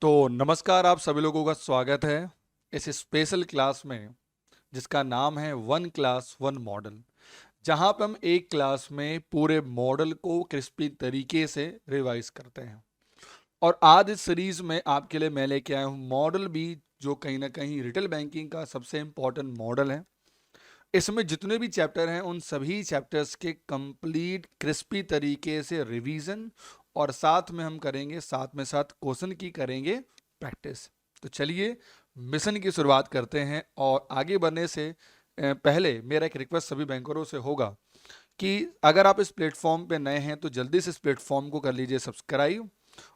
तो नमस्कार, आप सभी लोगों का स्वागत है इस स्पेशल क्लास में जिसका नाम है वन क्लास वन मॉडल, जहां पर हम एक क्लास में पूरे मॉडल को क्रिस्पी तरीके से रिवाइज करते हैं। और आज इस सीरीज में आपके लिए मैं लेके आया हूं मॉडल बी, जो कहीं ना कहीं रिटेल बैंकिंग का सबसे इम्पोर्टेंट मॉडल है। इसमें जितने भी चैप्टर हैं उन सभी चैप्टर्स के कंप्लीट क्रिस्पी तरीके से रिवीजन, और साथ में हम करेंगे साथ में साथ क्वेश्चन की करेंगे प्रैक्टिस। तो चलिए मिशन की शुरुआत करते हैं। और आगे बढ़ने से पहले मेरा एक रिक्वेस्ट सभी बैंकरों से होगा कि अगर आप इस प्लेटफॉर्म पे नए हैं तो जल्दी से इस प्लेटफॉर्म को कर लीजिए सब्सक्राइब,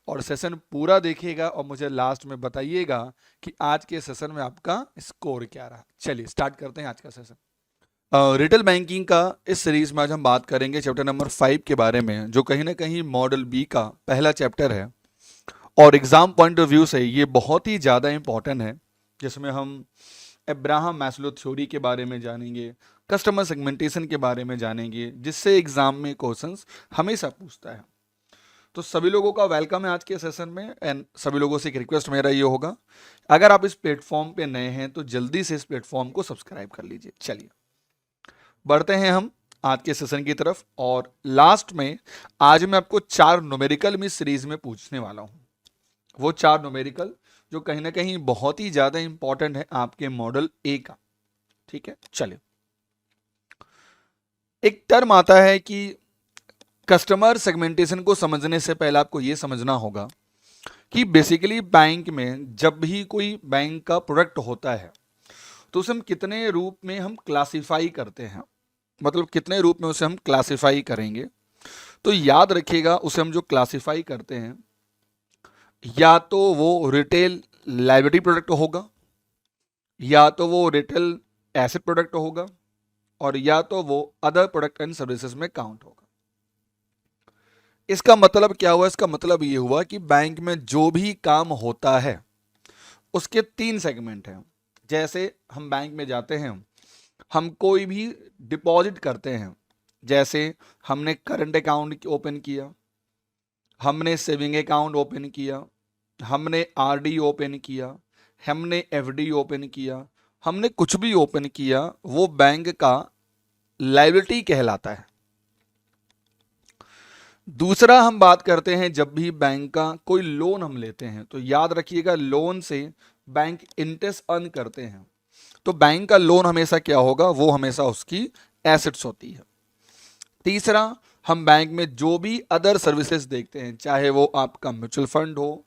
और सेशन पूरा देखिएगा और मुझे लास्ट में बताइएगा कि आज के सेशन में आपका स्कोर क्या रहा। चलिए स्टार्ट करते हैं आज का सेशन। रिटेल बैंकिंग का इस सीरीज में आज हम बात करेंगे चैप्टर नंबर 5 के बारे में, जो कहीं ना कहीं मॉडल बी का पहला चैप्टर है और एग्जाम पॉइंट ऑफ व्यू से ये बहुत ही ज़्यादा इंपॉर्टेंट है, जिसमें हम अब्राहम मैस्लो थ्योरी के बारे में जानेंगे, कस्टमर सेगमेंटेशन के बारे में जानेंगे, जिससे एग्जाम में क्वेश्चंस हमेशा पूछता है। तो सभी लोगों का वेलकम है आज के सेशन में। एंड सभी लोगों से एक रिक्वेस्ट मेरा ये होगा, अगर आप इस प्लेटफॉर्म पे नए हैं तो जल्दी से इस प्लेटफॉर्म को सब्सक्राइब कर लीजिए। चलिए बढ़ते हैं हम आज के सेशन की तरफ। और लास्ट में आज मैं आपको 4 न्यूमेरिकल में सीरीज में पूछने वाला हूं। वो 4 न्यूमेरिकल जो कहीं ना कहीं बहुत ही ज्यादा इंपॉर्टेंट है आपके मॉडल ए का। ठीक है, चलिए। एक टर्म आता है कि कस्टमर सेगमेंटेशन को समझने से पहले आपको यह समझना होगा कि बेसिकली बैंक में जब भी कोई बैंक का प्रोडक्ट होता है तो उसे हम कितने रूप में हम क्लासिफाई करते हैं, मतलब कितने रूप में उसे हम क्लासिफाई करेंगे। तो याद रखिएगा, उसे हम जो क्लासिफाई करते हैं या तो वो रिटेल लायबिलिटी प्रोडक्ट होगा, या तो वो रिटेल एसेट प्रोडक्ट होगा, और या तो वो अदर प्रोडक्ट एंड सर्विसेज में काउंट होगा। इसका मतलब क्या हुआ? इसका मतलब ये हुआ कि बैंक में जो भी काम होता है उसके 3 सेगमेंट हैं। जैसे हम बैंक में जाते हैं, हम कोई भी डिपॉजिट करते हैं, जैसे हमने करंट अकाउंट ओपन किया, हमने सेविंग अकाउंट ओपन किया, हमने आरडी ओपन किया, हमने एफडी ओपन किया, हमने कुछ भी ओपन किया, वो बैंक का लायबिलिटी कहलाता है। दूसरा हम बात करते हैं जब भी बैंक का कोई लोन हम लेते हैं, तो याद रखिएगा लोन से बैंक इंटरेस्ट अर्न करते हैं, तो बैंक का लोन हमेशा क्या होगा? वो हमेशा उसकी एसेट्स होती है। तीसरा, हम बैंक में जो भी अदर सर्विसेज देखते हैं, चाहे वो आपका म्यूचुअल फंड हो,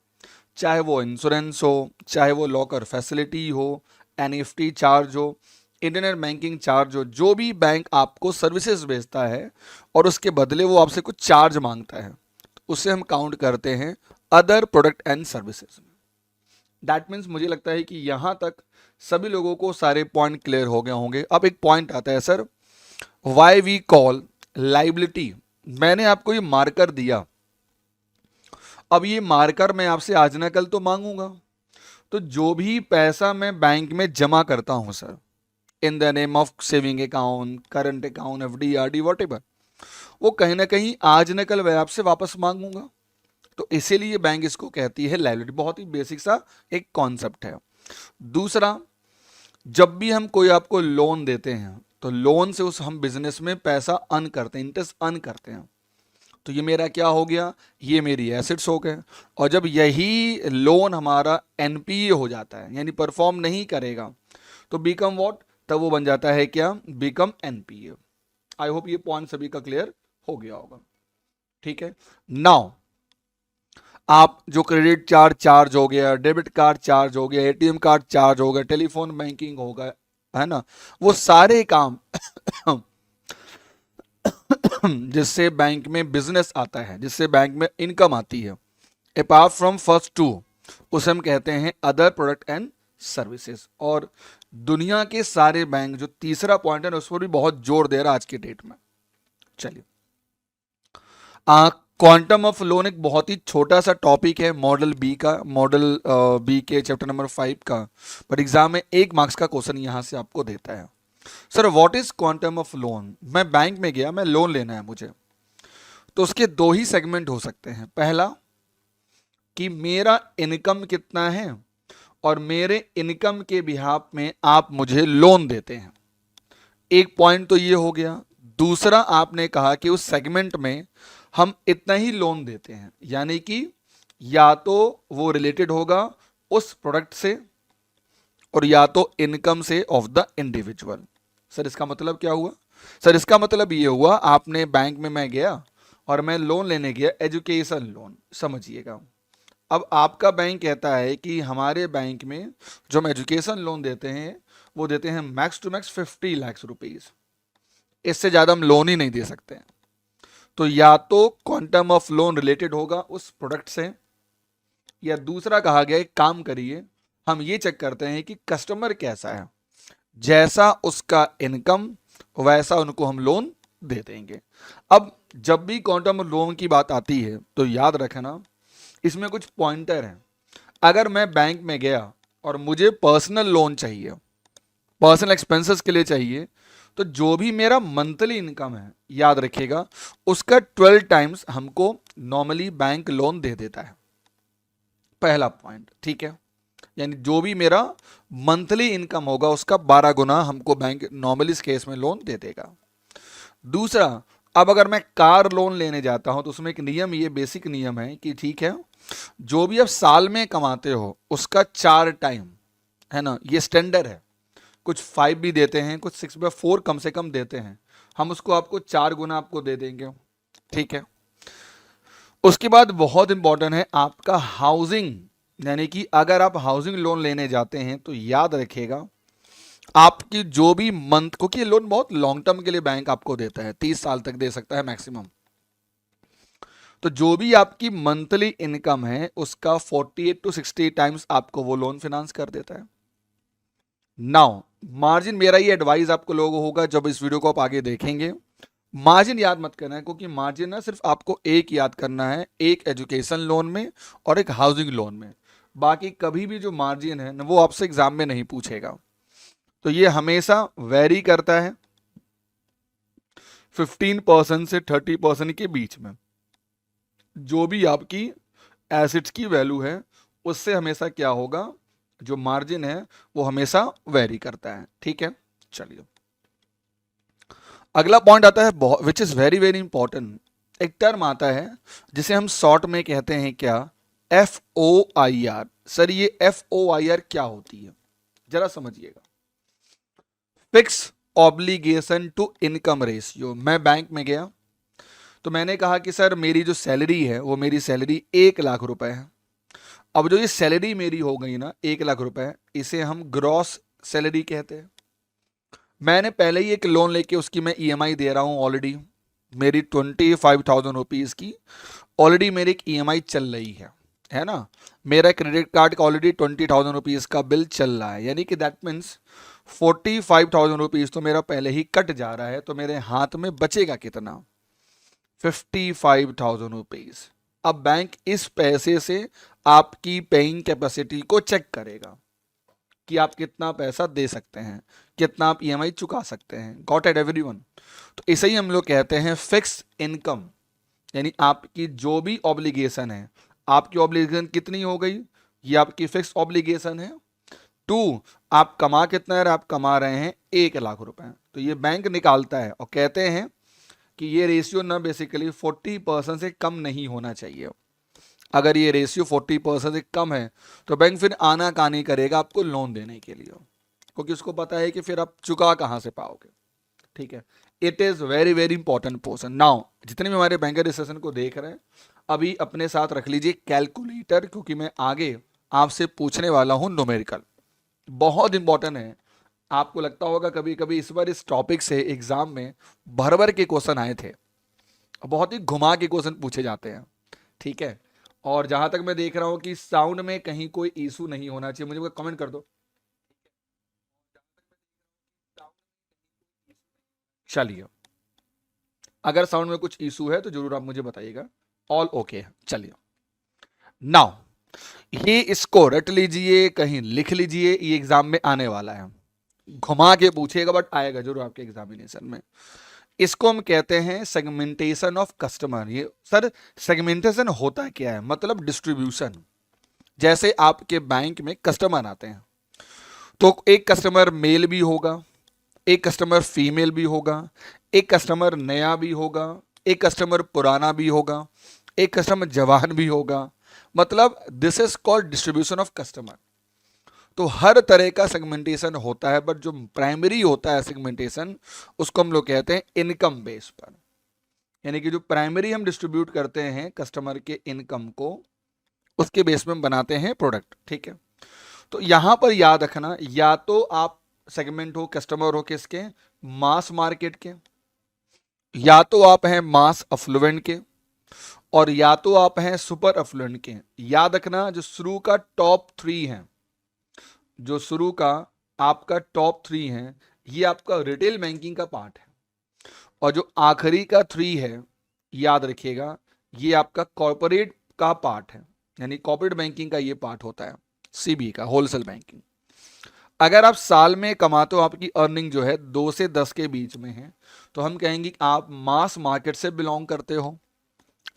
चाहे वो इंश्योरेंस हो, चाहे वो लॉकर फैसिलिटी हो, एनईएफटी चार्ज हो, इंटरनेट बैंकिंग चार्ज हो, जो भी बैंक आपको सर्विसेज बेचता है और उसके बदले वो आपसे कुछ चार्ज मांगता है, तो उसे हम काउंट करते हैं अदर प्रोडक्ट एंड सर्विसेज में। दैट मीन्स मुझे लगता है कि यहां तक सभी लोगों को सारे पॉइंट क्लियर हो गए होंगे। अब एक पॉइंट आता है, sir why we call liability. मैंने आपको ये मार्कर दिया, अब ये मार्कर मैं आपसे आज ना कल तो मांगूंगा, तो जो भी पैसा मैं बैंक में जमा करता हूं sir, in the name of saving account, current account, FD, RD, whatever, वो कहीं ना कहीं आज न कल मैं आपसे वापस मांगूंगा। तो इसीलिए बैंक इसको कहती है लायबिलिटी। बहुत ही बेसिक सा एक कॉन्सेप्ट है। दूसरा, जब भी हम कोई आपको लोन देते हैं तो लोन से उस हम बिजनेस में पैसा अर्न करते हैं, इंटरेस्ट अर्न करते हैं, तो ये मेरा क्या हो गया? ये मेरी एसेट्स हो गए। और जब यही लोन हमारा एनपीए हो जाता है, यानी परफॉर्म नहीं करेगा, तो बिकम व्हाट? तब वो बन जाता है क्या? Become NPA. आई होप ये पॉइंट सभी का क्लियर हो गया होगा। ठीक है, नाउ आप जो क्रेडिट चार्ज चार्ज हो गया, डेबिट कार्ड चार्ज हो गया, एटीएम कार्ड चार्ज हो गया, टेलीफोन बैंकिंग हो गया, है ना, वो सारे काम जिससे बैंक में बिजनेस आता है, जिससे बैंक में इनकम आती है, अपार्ट फ्रॉम फर्स्ट टू, उसे हम कहते हैं अदर प्रोडक्ट एंड सर्विसेज। और दुनिया के सारे बैंक जो तीसरा पॉइंट है उस पर भी बहुत जोर दे रहा है आज की डेट में। चलिए, क्वांटम ऑफ लोन एक बहुत ही छोटा सा टॉपिक है मॉडल बी का, मॉडल बी के चैप्टर नंबर 5 का, पर एग्जाम में 1 मार्क्स का क्वेश्चन यहां से आपको देता है। Sir what is quantum of loan? मैं बैंक में गया, मैं लोन लेना है मुझे, तो उसके 2 ही सेगमेंट हो सकते हैं। पहला कि मेरा इनकम कितना है और मेरे इनकम के बिहाफ में आप मुझे लोन देते हैं। एक पॉइंट तो ये हो गया। दूसरा आपने कहा कि उस सेगमेंट में हम इतना ही लोन देते हैं, यानी कि या तो वो रिलेटेड होगा उस प्रोडक्ट से और या तो इनकम से ऑफ द इंडिविजुअल। सर इसका मतलब क्या हुआ? सर इसका मतलब ये हुआ, आपने बैंक में मैं गया और मैं लोन लेने गया, एजुकेशन लोन, समझिएगा। अब आपका बैंक कहता है कि हमारे बैंक में जो हम एजुकेशन लोन देते हैं वो देते हैं max to max 50 lakh rupees, इससे ज़्यादा हम लोन ही नहीं दे सकते हैं। तो या तो क्वांटम ऑफ लोन रिलेटेड होगा उस प्रोडक्ट से, या दूसरा कहा गया एक काम करिए, हम ये चेक करते हैं कि कस्टमर कैसा है, जैसा उसका इनकम वैसा उनको हम लोन दे देंगे। अब जब भी क्वांटम लोन की बात आती है तो याद रखना इसमें कुछ पॉइंटर हैं। अगर मैं बैंक में गया और मुझे पर्सनल लोन चाहिए, पर्सनल एक्सपेंसेस के लिए चाहिए, तो जो भी मेरा मंथली इनकम है याद रखिएगा उसका 12 टाइम्स हमको नॉर्मली बैंक लोन दे देता है। पहला पॉइंट, ठीक है, यानी जो भी मेरा मंथली इनकम होगा उसका 12 गुना हमको बैंक नॉर्मली इस केस में लोन दे देगा। दूसरा, अब अगर मैं कार लोन लेने जाता हूं तो उसमें एक नियम, ये बेसिक नियम है कि ठीक है, जो भी आप साल में कमाते हो उसका 4 टाइम, है ना, ये स्टैंडर्ड है। कुछ 5 भी देते हैं, कुछ 6/4 कम से कम देते हैं, हम उसको आपको 4 गुना आपको दे देंगे, ठीक है। उसके बाद बहुत इंपॉर्टेंट है आपका हाउसिंग, यानी कि अगर आप हाउसिंग लोन लेने जाते हैं तो याद रखिएगा आपकी जो भी मंथ, क्योंकि ये लोन बहुत लॉन्ग टर्म के लिए बैंक आपको देता है, 30 साल तक दे सकता है मैक्सिमम, तो जो भी आपकी मंथली इनकम है उसका 48 to 60 टाइम्स आपको वो लोन फिनांस कर देता है। नाउ मार्जिन, मेरा ये एडवाइस आपको लोगों होगा जब इस वीडियो को आप आगे देखेंगे, मार्जिन याद मत करना है, क्योंकि मार्जिन ना सिर्फ आपको एक याद करना है, एक एजुकेशन लोन में और एक हाउसिंग लोन में। बाकी कभी भी जो मार्जिन है ना वो आपसे एग्जाम में नहीं पूछेगा, तो ये हमेशा वेरी करता है 15% से 30% के बीच में। जो भी आपकी एसेट्स की वैल्यू है उससे हमेशा क्या होगा, जो मार्जिन है वो हमेशा वेरी करता है, ठीक है। चलिए अगला पॉइंट आता है which is very very important. एक टर्म आता है जिसे हम शॉर्ट में कहते हैं क्या, FOIR। सर ये FOIR क्या होती है, जरा समझिएगा। Fix obligation to income ratio. मैं बैंक में गया तो मैंने कहा कि सर मेरी जो सैलरी है वो मेरी सैलरी 1 लाख रुपए है। अब जो ये सैलरी मेरी हो गई ना 1 लाख रुपए, इसे हम ग्रॉस सैलरी कहते हैं। मैंने पहले ही एक लोन लेके उसकी मैं EMI दे रहा हूँ ऑलरेडी, मेरी 25,000 रुपीज़ की ऑलरेडी मेरी एक EMI चल रही है ना। मेरा क्रेडिट कार्ड का ऑलरेडी 20,000 रुपीज़ का बिल चल रहा है, यानी कि दैट मीन्स 45,000 रुपीज़ तो मेरा पहले ही कट जा रहा है, तो मेरे हाथ में बचेगा कितना, 55,000 रुपीज़। अब बैंक इस पैसे से आपकी पेइंग कैपेसिटी को चेक करेगा कि आप कितना पैसा दे सकते हैं, कितना आप EMI चुका सकते हैं। Got it everyone? तो इसे ही हम लोग कहते हैं फिक्स इनकम, यानी आपकी जो भी ऑब्लिगेशन है, आपकी ऑब्लिगेशन कितनी हो गई, ये आपकी फिक्स ऑब्लिगेशन है। 2, आप कमा कितना है, आप कमा रहे हैं 1 लाख रुपए, तो ये बैंक निकालता है और कहते हैं कि ये रेशियो ना बेसिकली 40% से कम नहीं होना चाहिए। अगर ये रेशियो 40% से कम है तो बैंक फिर आनाकानी करेगा आपको लोन देने के लिए, क्योंकि उसको पता है कि फिर आप चुका कहाँ से पाओगे, ठीक है। It is very very important portion. Now जितने भी हमारे बैंकर इस सेशन को देख रहे हैं अभी अपने साथ रख लीजिए कैलकुलेटर, क्योंकि मैं आगे आपसे पूछने वाला हूँ न्यूमेरिकल, बहुत इंपॉर्टेंट है। आपको लगता होगा कभी कभी इस बार इस टॉपिक से एग्जाम में भर भर के क्वेश्चन आए थे, बहुत ही घुमा के क्वेश्चन पूछे जाते हैं, ठीक है। और जहां तक मैं देख रहा हूं कि साउंड में कहीं कोई इशू नहीं होना चाहिए, मुझे कमेंट कर दो। चलिए अगर साउंड में कुछ इशू है तो जरूर आप मुझे बताइएगा। ऑल ओके है। चलिए नाउ ये इसको रट लीजिए, कहीं लिख लीजिए, ये एग्जाम में आने वाला है, घुमा के पूछेगा बट आएगा जरूर आपके एग्जामिनेशन में। इसको हम कहते हैं सेगमेंटेशन ऑफ कस्टमर। ये सर सेगमेंटेशन होता क्या है, मतलब डिस्ट्रीब्यूशन। जैसे आपके बैंक में कस्टमर आते हैं, तो एक कस्टमर मेल भी होगा, एक कस्टमर फीमेल भी होगा, एक कस्टमर नया भी होगा, एक कस्टमर पुराना भी होगा, एक कस्टमर जवान भी होगा। मतलब this is called distribution of customer. तो हर तरह का सेगमेंटेशन होता है, बट जो प्राइमरी होता है सेगमेंटेशन, उसको हम लोग कहते हैं इनकम बेस पर। यानी कि जो प्राइमरी हम डिस्ट्रीब्यूट करते हैं कस्टमर के इनकम को, उसके बेस में बनाते हैं प्रोडक्ट। ठीक है, तो यहां पर याद रखना, या तो आप सेगमेंट हो, कस्टमर हो किसके, मास मार्केट के, या तो आप हैं मास अफ्लुएंट के, और या तो आप हैं सुपर अफ्लुएंट के। याद रखना, जो शुरू का टॉप 3 है, जो शुरू का आपका टॉप 3 है, ये आपका रिटेल बैंकिंग का पार्ट है, और जो आखिरी का 3 है, याद रखिएगा, ये आपका कॉर्पोरेट का पार्ट है, यानी कॉर्पोरेट बैंकिंग का ये पार्ट होता है, सीबी का, होलसेल बैंकिंग। अगर आप साल में कमाते हो, आपकी अर्निंग जो है 2 से 10 के बीच में है, तो हम कहेंगे कि आप मास मार्केट से बिलोंग करते हो,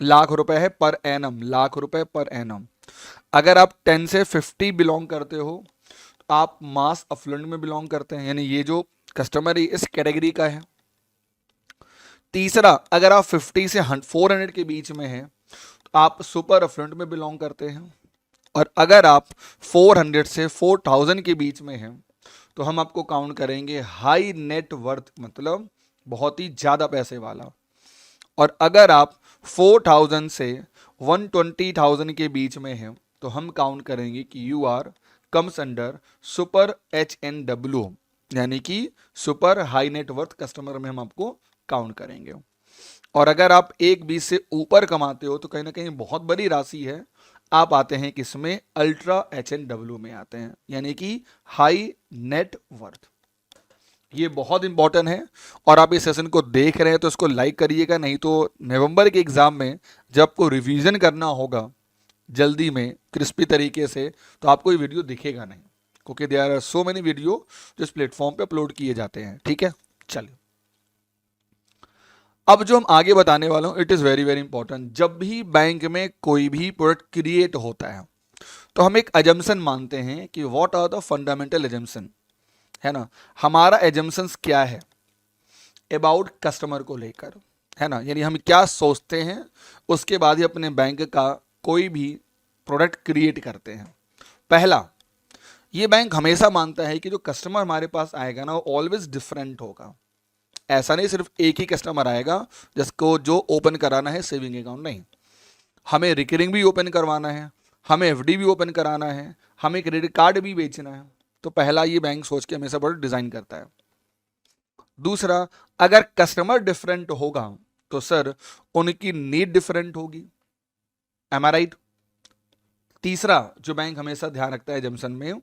लाख रुपए है पर एनम, लाख रुपए पर एनम। अगर आप 10 से 50 बिलोंग करते हो, तो आप मास अफ्लुएंट में बिलोंग करते हैं, यानी ये जो कस्टमर है इस कैटेगरी का है। तीसरा, अगर आप 50 से 400 के बीच में है, तो आप सुपर अफ्लुएंट में बिलोंग करते हैं। और अगर आप 400 से 4000 के बीच में हैं, तो हम आपको काउंट करेंगे हाई नेट वर्थ, मतलब बहुत ही ज़्यादा पैसे वाला। और अगर आप 4000 से 120,000 के बीच में हैं, तो हम काउंट करेंगे कि you are comes under super HNW, यानी कि super high net worth customer में हम आपको काउंट करेंगे। और अगर आप 1,20 से ऊपर कमाते हो, तो कहीं ना कहीं बहुत बड़ी राशि है, आप आते हैं किसमें, अल्ट्रा HNW में आते हैं, यानी कि हाई नेट वर्थ। ये बहुत इंपॉर्टेंट है, और आप इस सेशन को देख रहे हैं तो इसको लाइक करिएगा, नहीं तो नवंबर के एग्जाम में जब आपको रिवीजन करना होगा जल्दी में क्रिस्पी तरीके से, तो आपको ये वीडियो दिखेगा नहीं, क्योंकि there are so many video जो इस प्लेटफॉर्म पे अपलोड किए जाते हैं। ठीक है, चलिए अब जो हम आगे बताने वाला हूं, it is very very important. जब भी बैंक में कोई भी प्रोडक्ट क्रिएट होता है, तो हम एक एजम्पशन मानते हैं कि what are the fundamental assumption, है ना। हमारा एजम्पशंस क्या है अबाउट कस्टमर को लेकर, है ना, यानी हम क्या सोचते हैं, उसके बाद ही अपने बैंक का कोई भी प्रोडक्ट क्रिएट करते हैं। पहला, ये बैंक हमेशा मानता है कि जो कस्टमर हमारे पास आएगा ना, वो ऑलवेज डिफरेंट होगा। ऐसा नहीं सिर्फ एक ही कस्टमर आएगा जिसको जो ओपन कराना है सेविंग अकाउंट, नहीं, हमें रिकरिंग भी ओपन करवाना है, हमें FD भी ओपन कराना है, हमें क्रेडिट कार्ड भी बेचना है। तो पहला, ये बैंक सोच के हमेशा प्रोडक्ट डिजाइन करता है। दूसरा, अगर कस्टमर डिफरेंट होगा तो सर उनकी नीड डिफरेंट होगी, एम आई राइट। तीसरा, जो बैंक हमेशा ध्यान रखता है जमसन में,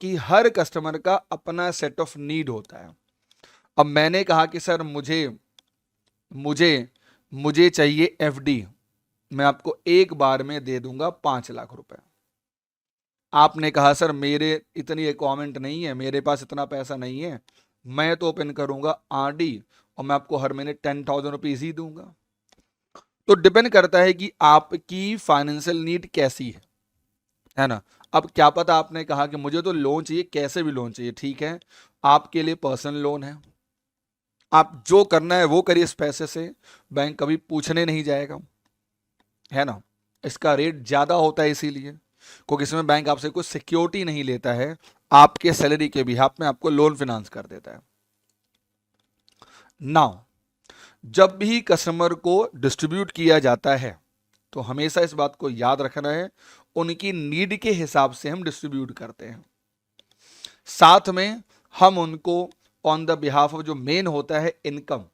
कि हर कस्टमर का अपना सेट ऑफ नीड होता है। अब मैंने कहा कि सर मुझे मुझे मुझे चाहिए FD, मैं आपको एक बार में दे दूंगा 5 लाख रुपए। आपने कहा सर मेरे इतनी रिक्वायरमेंट नहीं है, मेरे पास इतना पैसा नहीं है, मैं तो ओपन करूंगा RD और मैं आपको हर महीने 10,000 रुपीज ही दूंगा। तो डिपेंड करता है कि आपकी फाइनेंशियल नीड कैसी है ना। अब क्या पता आपने कहा कि मुझे तो लोन चाहिए, कैसे भी लोन चाहिए, ठीक है, आपके लिए पर्सनल लोन है, आप जो करना है वो करिए, इस पैसे से बैंक कभी पूछने नहीं जाएगा, है ना। इसका रेट ज़्यादा होता है इसीलिए, क्योंकि इसमें बैंक आपसे कोई सिक्योरिटी नहीं लेता है, आपके सैलरी के बिहाफ में आपको लोन फिनांस कर देता है। नाउ, जब भी कस्टमर को डिस्ट्रीब्यूट किया जाता है, तो हमेशा इस बात को याद रखना है, उनकी नीड के हिसाब से हम डिस्ट्रीब्यूट करते हैं। साथ में हम उनको ऑन द बिहाफ ऑफ जो मेन होता है इनकम,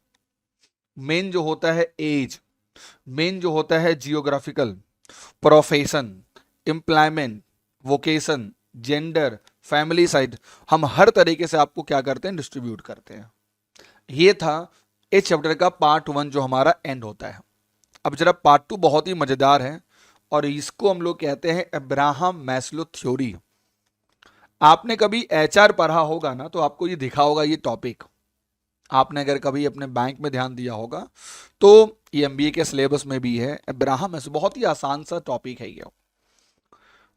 मेन जो होता है एज, मेन जो होता है geographical, profession, employment, vocation, gender, family side, हम हर तरीके से आपको क्या करते हैं, डिस्ट्रीब्यूट करते हैं। ये था इस चैप्टर का पार्ट 1 जो हमारा एंड होता है। अब जरा पार्ट 2 बहुत ही मजेदार है, और इसको हम लोग कहते हैं अब्राहम मैस्लो थ्योरी। आपने कभी HR पढ़ा होगा ना, तो आपको ये दिखा होगा ये टॉपिक, आपने अगर कभी अपने बैंक में ध्यान दिया होगा तो ये MBA के सिलेबस में भी है। अब्राहम मैस्लो, बहुत ही आसान सा टॉपिक है ये।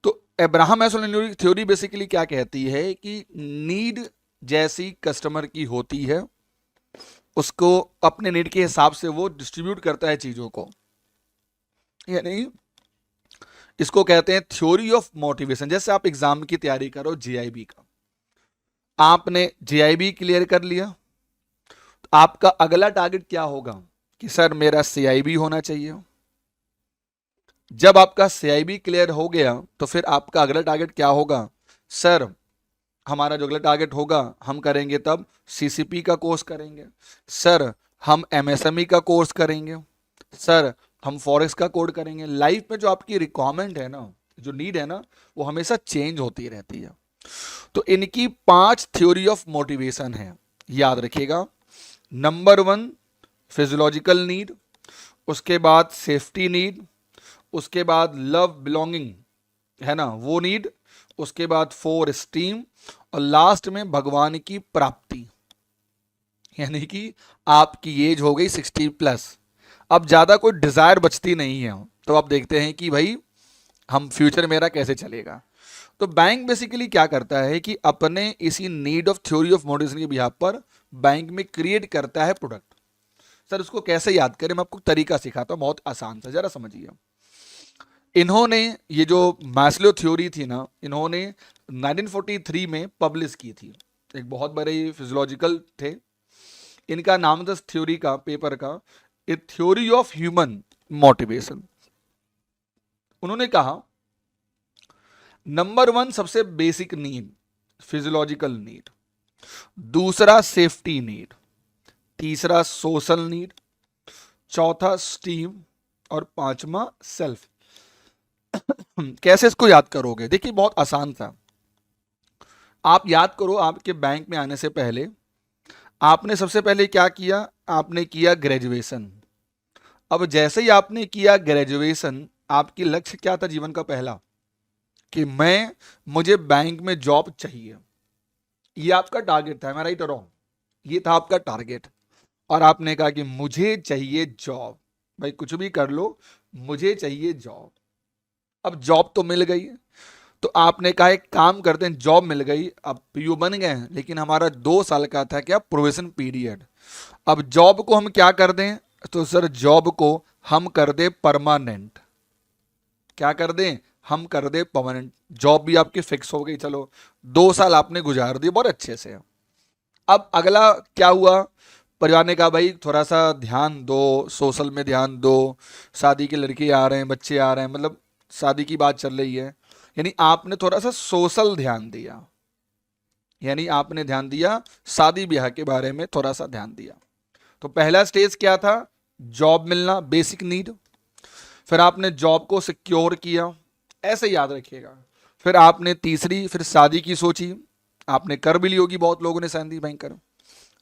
तो अब्राहम मैस्लो थ्योरी बेसिकली क्या कहती है कि नीड जैसी कस्टमर की होती है, उसको अपने नीड के हिसाब से वो डिस्ट्रीब्यूट करता है चीजों को, यानी इसको कहते हैं थ्योरी ऑफ मोटिवेशन। जैसे आप एग्जाम की तैयारी करो जीआईबी का, आपने जीआईबी क्लियर कर लिया, तो आपका अगला टारगेट क्या होगा कि सर मेरा सीआईबी होना चाहिए। जब आपका सीआईबी क्लियर हो गया तो फिर आपका अगला टारगेट क्या होगा, सर हमारा जो अगला टारगेट होगा हम करेंगे तब सीसीपी का कोर्स करेंगे, सर हम एमएसएमई का कोर्स करेंगे, सर हम फॉरेक्स का कोड करेंगे। लाइफ में जो आपकी रिक्वायरमेंट है ना, जो नीड है ना, वो हमेशा चेंज होती रहती है। तो इनकी 5 थ्योरी ऑफ मोटिवेशन है, याद रखिएगा। नंबर 1 फिजियोलॉजिकल नीड, उसके बाद सेफ्टी नीड, उसके बाद लव बिलोंगिंग है ना वो नीड, उसके बाद 4 स्टीम, और लास्ट में भगवान की प्राप्ति। यानी कि आपकी एज हो गई 60+, अब ज्यादा कोई डिजायर बचती नहीं है, तो आप देखते हैं कि भाई हम फ्यूचर मेरा कैसे चलेगा। तो बैंक बेसिकली क्या करता है कि अपने इसी need of theory of motivation के बिहाफ पर बैंक में क्रिएट करता है प्रोडक्ट। सर उसको कैसे याद करें, मैं आपको तरीका सिखाता हूं, बहुत आसान सा, जरा समझिए। इन्होंने ये जो मैस्लो थ्योरी थी ना, इन्होंने 1943 में पब्लिश की थी, एक बहुत बड़े फिजियोलॉजिकल थे। इनका नाम था थ्योरी का, पेपर का, ए थ्योरी ऑफ ह्यूमन मोटिवेशन। उन्होंने कहा नंबर 1 सबसे बेसिक नीड फिजियोलॉजिकल नीड, दूसरा सेफ्टी नीड, तीसरा सोशल नीड, चौथा स्टीम, और पांचवा सेल्फ। कैसे इसको याद करोगे, देखिए बहुत आसान था। आप याद करो, आपके बैंक में आने से पहले आपने सबसे पहले क्या किया, आपने किया ग्रेजुएशन। अब जैसे ही आपने किया ग्रेजुएशन, आपकी लक्ष्य क्या था जीवन का पहला, कि मुझे बैंक में जॉब चाहिए। ये आपका टारगेट था, मैं राइट और रॉन्ग, ये था आपका टारगेट। और आपने कहा कि मुझे चाहिए जॉब, भाई कुछ भी कर लो, मुझे चाहिए जॉब। अब जॉब तो मिल गई, तो आपने कहा एक काम करते हैं, जॉब मिल गई, अब पीयू बन गए हैं, लेकिन हमारा 2 साल का था क्या, प्रोबेशन पीरियड। अब जॉब को हम क्या कर दें, तो सर जॉब को हम कर दे परमानेंट। क्या कर दें, हम कर दे परमानेंट। जॉब भी आपकी फिक्स हो गई, चलो 2 साल आपने गुजार दिए बहुत अच्छे से। अब अगला क्या हुआ, परिवार ने कहा भाई थोड़ा सा ध्यान दो, सोशल में ध्यान दो, शादी के लड़के आ रहे हैं, बच्चे आ रहे हैं, मतलब शादी की बात चल रही है, यानी आपने थोड़ा सा सोशल ध्यान दिया, यानी आपने ध्यान दिया शादी ब्याह के बारे में, थोड़ा सा ध्यान दिया। तो पहला स्टेज क्या था, जॉब मिलना, बेसिक नीड। फिर आपने जॉब को सिक्योर किया, ऐसे याद रखिएगा। फिर आपने तीसरी, फिर शादी की सोची, आपने कर भी ली होगी, बहुत लोगों ने शादी बैंकर।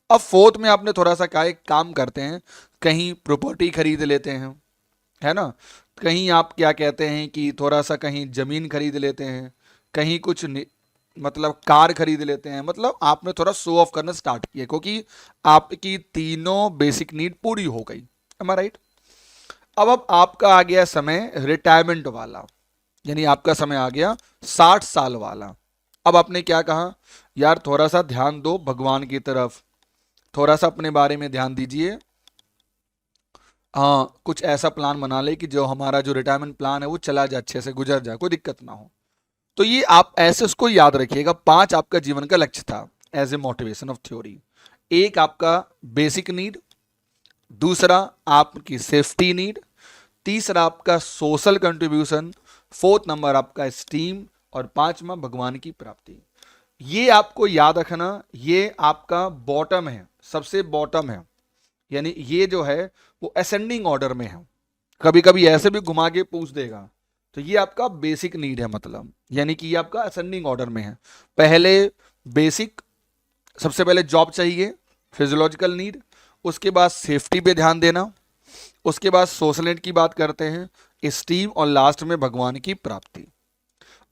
अब फोर्थ में आपने थोड़ा सा क्या, एक काम करते हैं, कहीं प्रॉपर्टी खरीद लेते हैं, है ना, कहीं आप क्या कहते हैं कि थोड़ा सा कहीं जमीन खरीद लेते हैं, कहीं कुछ मतलब कार खरीद लेते हैं, मतलब आपने थोड़ा शो ऑफ करना स्टार्ट किया, क्योंकि आपकी तीनों बेसिक नीड पूरी हो गई। एम आई राइट। अब आपका आ गया समय रिटायरमेंट वाला, यानी आपका समय आ गया 60 साल वाला। अब आपने क्या कहा, यार थोड़ा सा ध्यान दो भगवान की तरफ, थोड़ा सा अपने बारे में ध्यान दीजिए, हाँ कुछ ऐसा प्लान बना ले कि जो हमारा जो रिटायरमेंट प्लान है वो चला जाए, अच्छे से गुजर जाए, कोई दिक्कत ना हो। तो ये आप ऐसे उसको याद रखिएगा, 5 आपका जीवन का लक्ष्य था as a motivation of theory. एक आपका बेसिक नीड, दूसरा आपकी सेफ्टी नीड, तीसरा आपका सोशल कंट्रीब्यूशन, फोर्थ नंबर आपका स्टीम, और पांचवा भगवान की प्राप्ति। ये आपको याद रखना, ये आपका बॉटम है, सबसे बॉटम है, यानी ये जो है वो असेंडिंग ऑर्डर में है, कभी कभी ऐसे भी घुमा के पूछ देगा। तो ये आपका बेसिक नीड है, मतलब यानी कि ये आपका असेंडिंग ऑर्डर में है। पहले बेसिक, सबसे पहले जॉब चाहिए, फिजियोलॉजिकल नीड, उसके बाद सेफ्टी पे ध्यान देना, उसके बाद सोशल नीड की बात करते हैं, स्टीम, और लास्ट में भगवान की प्राप्ति।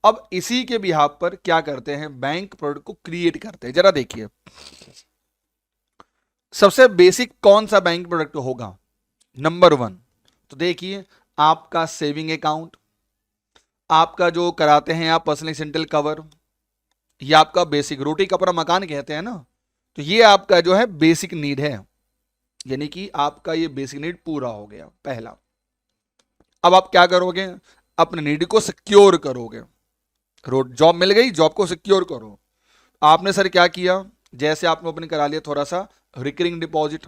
अब इसी के बिहाफ पर क्या करते हैं, बैंक प्रोडक्ट को क्रिएट करते हैं। जरा देखिए सबसे बेसिक कौन सा बैंक प्रोडक्ट होगा, नंबर 1, तो देखिए आपका सेविंग अकाउंट, आपका जो कराते हैं आप पर्सनल एक्सीडेंटल कवर, ये आपका बेसिक, रोटी कपड़ा मकान कहते हैं ना, तो ये आपका जो है बेसिक नीड है, यानी कि आपका ये बेसिक नीड पूरा हो गया पहला। अब आप क्या करोगे, अपने नीड को सिक्योर करोगे। रोड जॉब मिल गई, जॉब को सिक्योर करो। आपने सर क्या किया, जैसे आपने ओपन करा लिया थोड़ा सा रिकरिंग डिपॉजिट,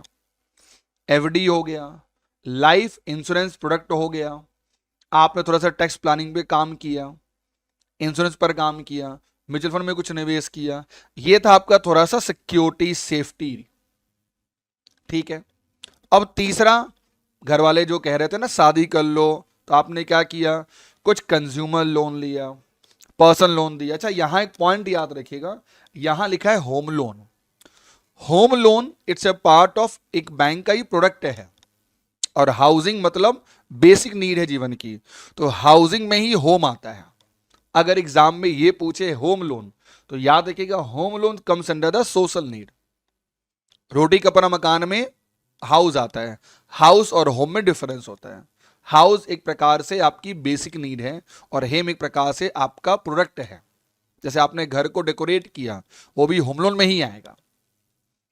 एफडी हो गया, लाइफ इंश्योरेंस प्रोडक्ट हो गया, आपने थोड़ा सा टैक्स प्लानिंग पे काम किया, इंश्योरेंस पर काम किया, म्यूचुअल फंड में कुछ निवेश किया, ये था आपका थोड़ा सा सिक्योरिटी सेफ्टी। ठीक है। अब तीसरा, घर वाले जो कह रहे थे ना शादी कर लो, तो आपने क्या किया, कुछ कंज्यूमर लोन लिया, पर्सनल लोन दिया। अच्छा यहां एक पॉइंट याद रखिएगा, यहां लिखा है home loan. Home loan it's a part of एक बैंक का ही प्रोडक्ट है, और हाउसिंग मतलब बेसिक नीड है जीवन की, तो हाउसिंग में ही होम आता है। अगर एग्जाम में ये पूछे होम लोन, तो याद रखिएगा home loan comes under the social need. रोटी कपड़ा मकान में हाउस आता है, हाउस और होम में डिफरेंस होता है। हाउस एक प्रकार से आपकी बेसिक नीड है, और हेम एक प्रकार से आपका प्रोडक्ट है। जैसे आपने घर को डेकोरेट किया, वो भी होम लोन में ही आएगा,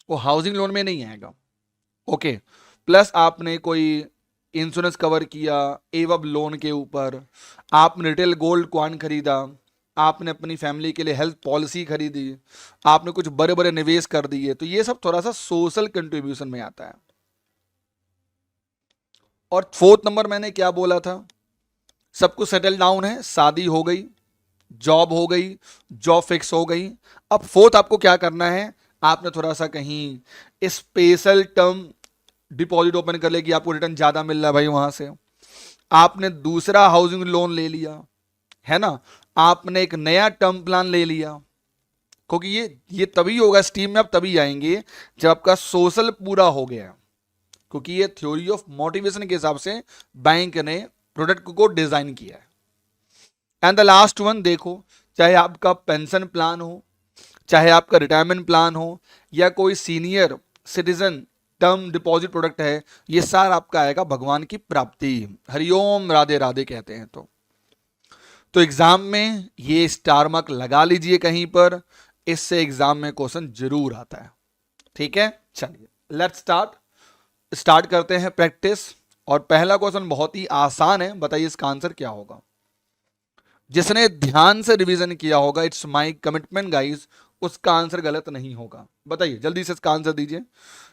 वो हाउसिंग लोन में नहीं आएगा। ओके। प्लस आपने कोई इंश्योरेंस कवर किया एवब लोन के ऊपर, आपने रिटेल गोल्ड कॉइन खरीदा, आपने अपनी फैमिली के लिए हेल्थ पॉलिसी खरीदी, आपने कुछ बड़े बड़े निवेश कर दिए, तो ये सब थोड़ा सा सोशल कंट्रीब्यूशन में आता है। और फोर्थ नंबर मैंने क्या बोला था, सब कुछ सेटल डाउन है, शादी हो गई, जॉब हो गई, जॉब फिक्स हो गई। अब फोर्थ आपको क्या करना है, आपने थोड़ा सा कहीं स्पेशल टर्म डिपॉजिट ओपन कर ले कि आपको रिटर्न ज्यादा मिल रहा है भाई वहां से। आपने दूसरा हाउसिंग लोन ले लिया, है ना, आपने एक नया टर्म प्लान ले लिया, क्योंकि ये तभी होगा स्टीम में, आप तभी आएंगे जब आपका सोशल पूरा हो गया, क्योंकि ये थ्योरी ऑफ मोटिवेशन के हिसाब से बैंक ने प्रोडक्ट को डिजाइन किया है। एंड द लास्ट वन देखो, चाहे आपका पेंशन प्लान हो, चाहे आपका रिटायरमेंट प्लान हो, या कोई senior citizen term deposit product है, ये सारा आपका आएगा भगवान की प्राप्ति, हरिओम राधे राधे कहते हैं। तो एग्जाम में ये स्टार मार्क लगा लीजिए कहीं पर, इससे एग्जाम में क्वेश्चन जरूर आता है। ठीक है, चलिए लेट्स स्टार्ट करते हैं प्रैक्टिस। और पहला क्वेश्चन बहुत ही आसान है, बताइए इसका आंसर क्या होगा। जिसने ध्यान से रिवीजन किया होगा, इट्स माय कमिटमेंट गाइस, उसका आंसर गलत नहीं होगा। बताइए जल्दी से इसका आंसर दीजिए,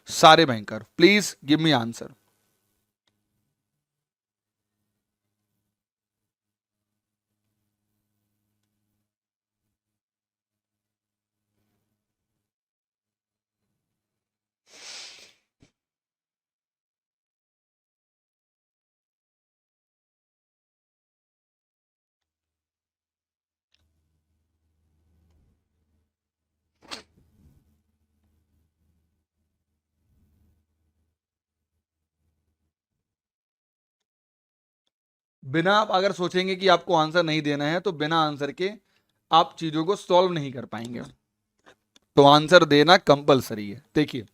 सारे banker please give me answer. बिना आप अगर सोचेंगे कि आपको आंसर नहीं देना है, तो बिना आंसर के आप चीजों को सॉल्व नहीं कर पाएंगे, तो आंसर देना कंपलसरी है। देखिए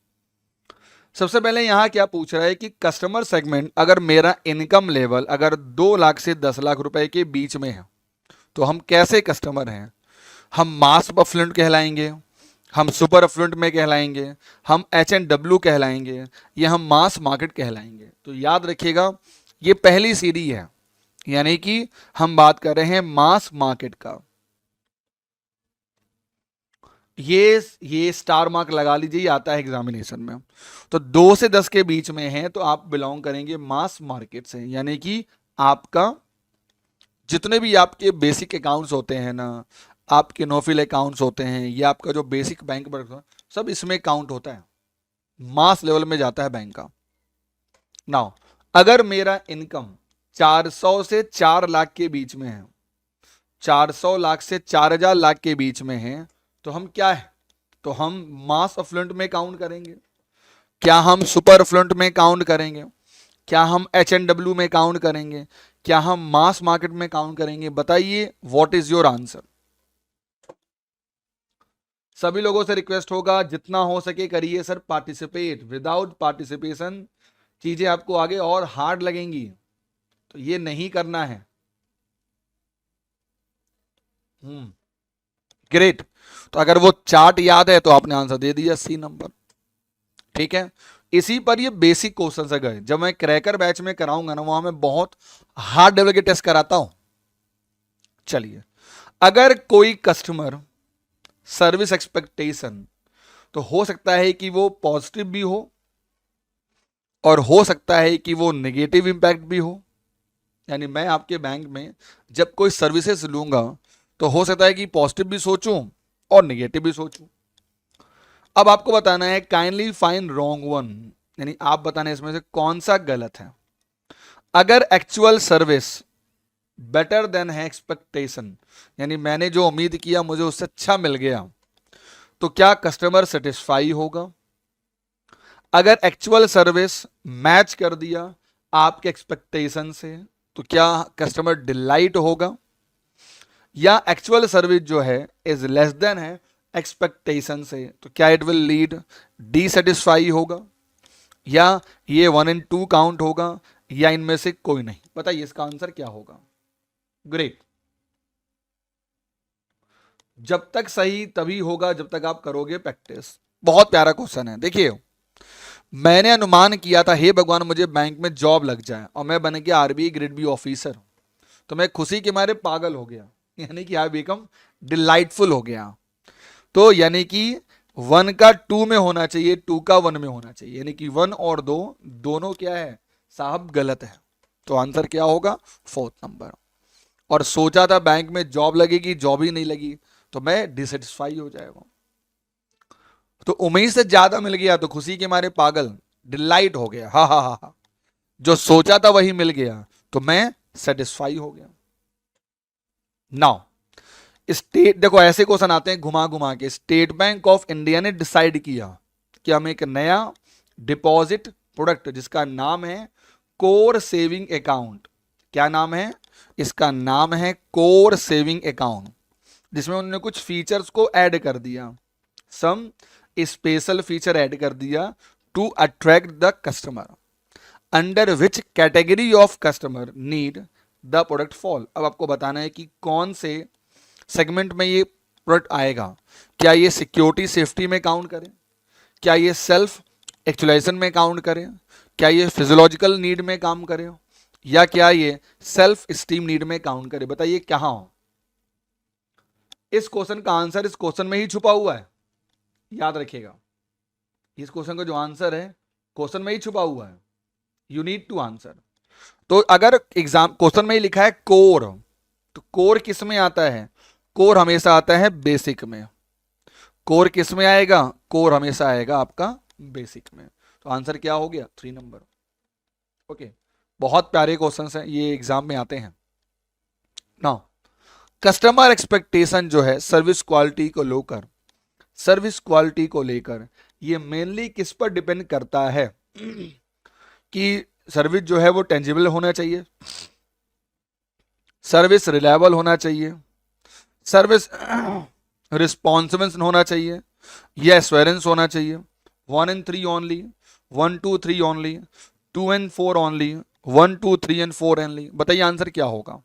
सबसे पहले यहां क्या पूछ रहा है कि कस्टमर सेगमेंट, अगर मेरा इनकम लेवल अगर 2 लाख से 10 लाख रुपए के बीच में है, तो हम कैसे कस्टमर हैं, हम मास अफ्लुएंट कहलाएंगे, हम सुपर अफ्लुएंट में कहलाएंगे, हम H&W कहलाएंगे, या हम मास मार्केट कहलाएंगे। तो याद रखिएगा ये पहली सीढ़ी है, यानी कि हम बात कर रहे हैं मास मार्केट का। ये स्टार मार्क लगा लीजिए, ये आता है एग्जामिनेशन में। तो 2 से 10 के बीच में है तो आप बिलोंग करेंगे मास मार्केट से, यानी कि आपका जितने भी आपके बेसिक अकाउंट्स होते हैं ना, आपके नोफिल अकाउंट्स होते हैं, या आपका जो बेसिक बैंक सब इसमें काउंट होता है, मास लेवल में जाता है बैंक का। नाउ अगर मेरा इनकम 400 से 4 लाख के बीच में है, 400 लाख से 4000 लाख के बीच में है, तो हम क्या है, तो हम मास अफ्लुएंट में काउंट करेंगे, क्या हम सुपर अफ्लुएंट में काउंट करेंगे, क्या हम H&W में काउंट करेंगे, क्या हम मास मार्केट में काउंट करेंगे। बताइए व्हाट इज योर आंसर। सभी लोगों से रिक्वेस्ट होगा जितना हो सके करिए सर पार्टिसिपेट, विदाउट पार्टिसिपेशन चीजें आपको आगे और हार्ड लगेंगी, तो ये नहीं करना है। ग्रेट। तो अगर वो चार्ट याद है तो आपने आंसर दे दिया, सी नंबर। ठीक है, इसी पर ये बेसिक क्वेश्चन से गए। जब मैं क्रैकर बैच में कराऊंगा ना, वहां मैं बहुत हार्ड लेवल के टेस्ट कराता हूं। चलिए, अगर कोई कस्टमर सर्विस एक्सपेक्टेशन, तो हो सकता है कि वो पॉजिटिव भी हो और हो सकता है कि वो नेगेटिव इंपैक्ट भी हो। यानी मैं आपके बैंक में जब कोई सर्विसेज लूंगा तो हो सकता है कि पॉजिटिव भी सोचूं और नेगेटिव भी सोचूं। अब आपको बताना है काइंडली फाइंड रॉन्ग वन, यानी आप बताना है इसमें से कौन सा गलत है। अगर एक्चुअल सर्विस बेटर देन है एक्सपेक्टेशन, यानी मैंने जो उम्मीद किया मुझे उससे अच्छा मिल गया, तो क्या कस्टमर सेटिस्फाई होगा। अगर एक्चुअल सर्विस मैच कर दिया आपके एक्सपेक्टेशन से, तो क्या कस्टमर डिलाइट होगा। या एक्चुअल सर्विस जो है इज लेस देन है एक्सपेक्टेशन से, तो क्या इट विल लीड डिसेटिस्फाई होगा। या ये 1 and 2 काउंट होगा, या इनमें से कोई नहीं। बताइए इसका आंसर क्या होगा। ग्रेट। जब तक सही तभी होगा जब तक आप करोगे प्रैक्टिस। बहुत प्यारा क्वेश्चन है। देखिए, मैंने अनुमान किया था हे भगवान मुझे बैंक में जॉब लग जाए और मैं बन गया आरबीआई ग्रेड बी ऑफिसर, तो मैं खुशी के मारे पागल हो गया, यानी कि आई बिकम डिलाइटफुल हो गया। तो यानी कि 1 का 2 में होना चाहिए, 2 का 1 में होना चाहिए, यानी कि 1 और 2 दोनों क्या है साहब गलत है। तो आंसर क्या होगा, 4th नंबर। और सोचा था बैंक में जॉब लगेगी, जॉब ही नहीं लगी, तो मैं डिससेटिस्फाई हो जाएगा। तो उम्मीद से ज्यादा मिल गया तो खुशी के मारे पागल, डिलाइट हो गया, हा हा हा हा। जो सोचा था वही मिल गया तो मैं सेटिस्फाई हो गया। नाउ स्टेट, देखो ऐसे क्वेश्चन आते हैं घुमा घुमा के। स्टेट बैंक ऑफ इंडिया ने डिसाइड किया कि हम एक नया डिपॉजिट प्रोडक्ट जिसका नाम है कोर सेविंग अकाउंट, क्या नाम है इसका, नाम है कोर सेविंग अकाउंट, जिसमें उन्होंने कुछ फीचर्स को ऐड कर दिया, सम स्पेशल फीचर ऐड कर दिया to attract the customer, under which category of customer need the product fall. अब आपको बताना है कि कौन से सेगमेंट में ये प्रोडक्ट आएगा। क्या ये सिक्योरिटी सेफ्टी में काउंट करें, क्या ये सेल्फ एक्चुअलाइजेशन में काउंट करें, क्या ये फिजियोलॉजिकल नीड में काम करें, या क्या ये सेल्फ स्टीम नीड में काउंट करे। बताइए कहां हो। इस क्वेश्चन का आंसर इस क्वेश्चन में ही छुपा हुआ है, याद रखिएगा। इस क्वेश्चन का जो आंसर है क्वेश्चन में ही छुपा हुआ है, यू नीड टू आंसर। तो अगर एग्जाम क्वेश्चन में ही लिखा है कोर, तो कोर किस में आता है, कोर हमेशा आता है बेसिक में। कोर किस में आएगा, कोर हमेशा आएगा आपका बेसिक में। तो आंसर क्या हो गया, 3 नंबर। ओके, बहुत प्यारे क्वेश्चंस हैं, ये एग्जाम में आते हैं ना। कस्टमर एक्सपेक्टेशन जो है सर्विस क्वालिटी को लेकर, सर्विस क्वालिटी को लेकर ये मेनली किस पर डिपेंड करता है कि सर्विस जो है वो टेंजिबल होना चाहिए, सर्विस रिलायबल होना चाहिए, सर्विस रिस्पॉन्सिबल होना चाहिए, या एश्योरेंस होना चाहिए। 1 and 3 only, 1 2 3 only, 2 and 4 only, 1 2 3 and 4 only. बताइए आंसर क्या होगा।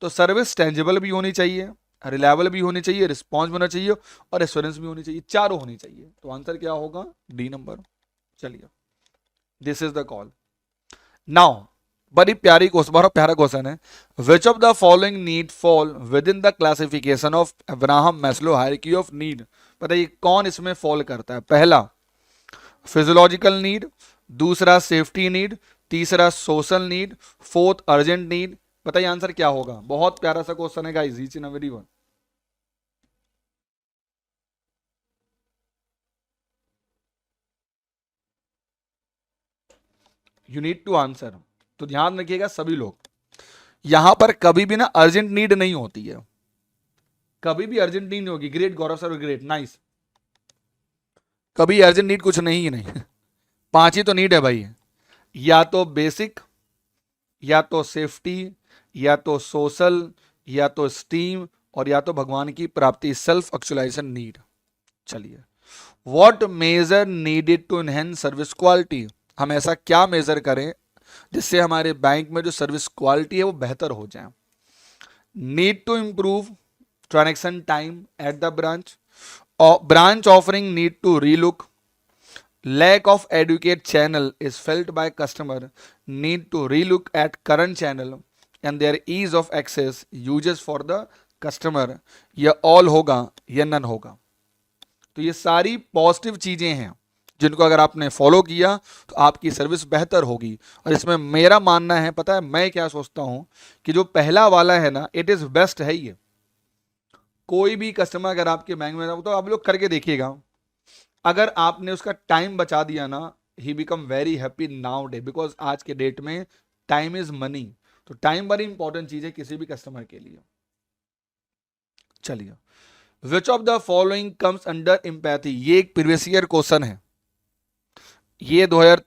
तो सर्विस टेंजिबल भी होनी चाहिए, रिलायबल भी होनी चाहिए, रिस्पॉन्स होना चाहिए और एश्योरेंस भी होनी चाहिए, चारों होनी चाहिए। तो आंसर क्या होगा, डी नंबर। चलिए, this is the call. Now बड़ी प्यारी क्वेश्चन, बड़ा प्यारा क्वेश्चन है। Which of the following need fall within the classification of Abraham Maslow hierarchy of need. बताइए कौन इसमें फॉल करता है। पहला फिजियोलॉजिकल नीड, दूसरा सेफ्टी नीड, तीसरा social need, fourth urgent need. बताइए आंसर क्या होगा। बहुत प्यारा सा क्वेश्चन है guys, each and every one. You need to answer. तो ध्यान रखिएगा सभी लोग, यहां पर कभी भी ना अर्जेंट नीड नहीं होती है, कभी भी अर्जेंट नीड नहीं होगी। ग्रेट गौरव सर, ग्रेट नाइस। कभी अर्जेंट नीड कुछ नहीं ही नहीं 5 ही तो नीड है भाई, या तो बेसिक, या तो सेफ्टी, या तो सोशल, या तो स्टीम, और या तो भगवान की प्राप्ति सेल्फ एक्चुअलाइजेशन नीड। चलिए, what major needed to enhance service quality. हम ऐसा क्या मेजर करें जिससे हमारे बैंक में जो सर्विस क्वालिटी है वो बेहतर हो जाए। Need to improve transaction time at the branch, or branch offering need to relook, lack of adequate channel is felt by customer, need to relook at current channel, and their ease of access uses for the customer. ये all होगा, ये none होगा. तो ये सारी positive चीजें हैं जिनको अगर आपने फॉलो किया तो आपकी सर्विस बेहतर होगी. और इसमें मेरा मानना है, पता है मैं क्या सोचता हूं, कि जो पहला वाला है ना, इट इज बेस्ट है. ये कोई भी कस्टमर अगर आपके बैंक में तो आप लोग करके देखिएगा, अगर आपने उसका टाइम बचा दिया ना, he become very happy now day, because आज के डेट में टाइम इज मनी. तो टाइम बड़ी इंपॉर्टेंट चीज है किसी भी कस्टमर के लिए. चलिए, विच of the following comes under empathy, ये एक प्रीवियस ईयर क्वेश्चन है, ये 2023